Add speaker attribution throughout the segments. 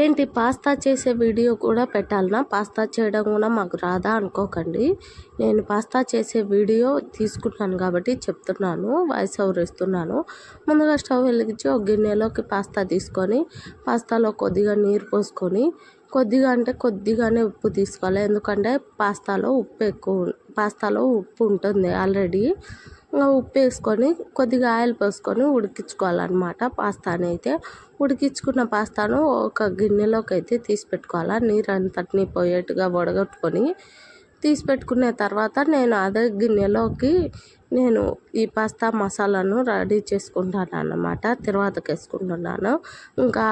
Speaker 1: ఏంటి పాస్తా చేసే వీడియో కూడా పెట్టాలనా? పాస్తా చేయడం కూడా మాకు రాదా అనుకోకండి. నేను పాస్తా చేసే వీడియో తీసుకున్నాను కాబట్టి చెప్తున్నాను, వాయిస్ ఓవర్ ఇస్తున్నాను. ముందుగా స్టవ్ వెలిగించి ఒక గిన్నెలోకి పాస్తా తీసుకొని, పాస్తాలో కొద్దిగా నీరు పోసుకొని, కొద్దిగా అంటే కొద్దిగానే ఉప్పు తీసుకోవాలి. ఎందుకంటే పాస్తాలో ఉప్పు ఉంటుంది ఆల్రెడీ. ఉప్పు వేసుకొని కొద్దిగా ఆయిల్ పోసుకొని ఉడికించుకోవాలన్నమాట. పాస్తాని అయితే ఉడికించుకున్న పాస్తాను ఒక గిన్నెలోకి అయితే తీసి పెట్టుకోవాలి. నీరు అంతటిని పోయేట్టుగా వడగట్టుకొని తీసి పెట్టుకున్న తర్వాత అదే గిన్నెలోకి ఈ పాస్తా మసాలాను రెడీ చేసుకుంటాను అన్నమాట. తర్వాతకి వేసుకుంటున్నాను. ఇంకా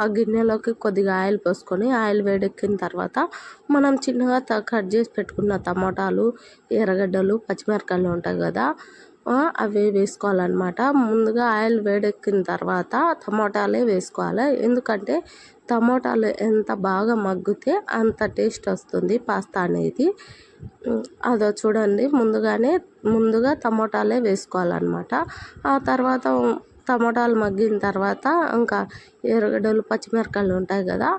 Speaker 1: ఆ గిన్నెలోకి కొద్దిగా ఆయిల్ పోసుకొని, ఆయిల్ వేడెక్కిన తర్వాత మనం చిన్నగా కట్ చేసి పెట్టుకున్న టమాటాలు, ఎర్రగడ్డలు, పచ్చిమిరపకాయలు ఉంటాయి కదా, అవి వేసుకోవాలన్నమాట. ముందుగా ఆయిల్ వేడెక్కిన తర్వాత టమోటాలే వేసుకోవాలి. ఎందుకంటే టమోటాలు ఎంత బాగా మగ్గితే అంత టేస్ట్ వస్తుంది పాస్తా అనేది. అదో చూడండి, ముందుగా టమోటాలే వేసుకోవాలన్నమాట. ఆ తర్వాత టమోటాలు మగ్గిన తర్వాత ఇంకా ఎర్రగడ్డలు, పచ్చిమిరపకాయలు ఉంటాయి కదా,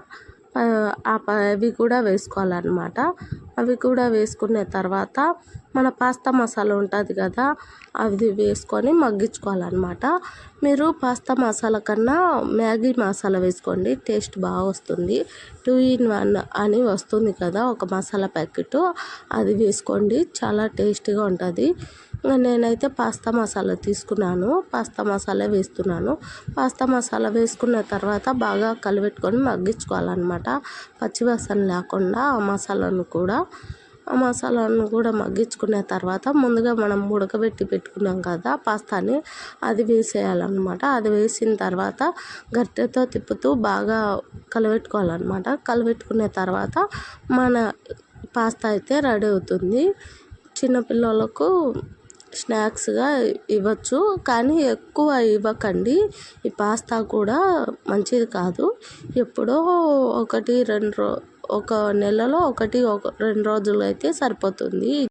Speaker 1: అవి కూడా వేసుకోవాలన్నమాట. అవి కూడా వేసుకున్న తర్వాత మన పాస్తా మసాలా ఉంటుంది కదా, అది వేసుకొని మగ్గించుకోవాలన్నమాట. మీరు పాస్తా మసాలా కన్నా మ్యాగీ మసాలా వేసుకోండి, టేస్ట్ బాగా వస్తుంది. 2 in 1 అని వస్తుంది కదా ఒక మసాలా ప్యాకెట్, అది వేసుకోండి, చాలా టేస్టీగా ఉంటుంది. నేనైతే పాస్తా మసాలా తీసుకున్నాను, పాస్తా మసాలా వేస్తున్నాను. పాస్తా మసాలా వేసుకున్న తర్వాత బాగా కలిపెట్టుకొని మగ్గించుకోవాలన్నమాట. పచ్చివాసన లేకుండా ఆ మసాలాను కూడా మగ్గించుకున్న తర్వాత ముందుగా మనం ఉడకబెట్టి పెట్టుకున్నాం కదా పాస్తాని, అది వేసేయాలన్నమాట. అది వేసిన తర్వాత గరిటెతో తిప్పుతూ బాగా కలిపెట్టుకోవాలన్నమాట. కలిపెట్టుకున్న తర్వాత మన పాస్తా అయితే రెడీ అవుతుంది. చిన్నపిల్లలకు స్నాక్స్గా ఇవ్వచ్చు, కానీ ఎక్కువ ఇవ్వకండి. ఈ పాస్తా కూడా మంచిది కాదు. ఎప్పుడో ఒక నెలలో 1-2 రోజులు అయితే సరిపోతుంది.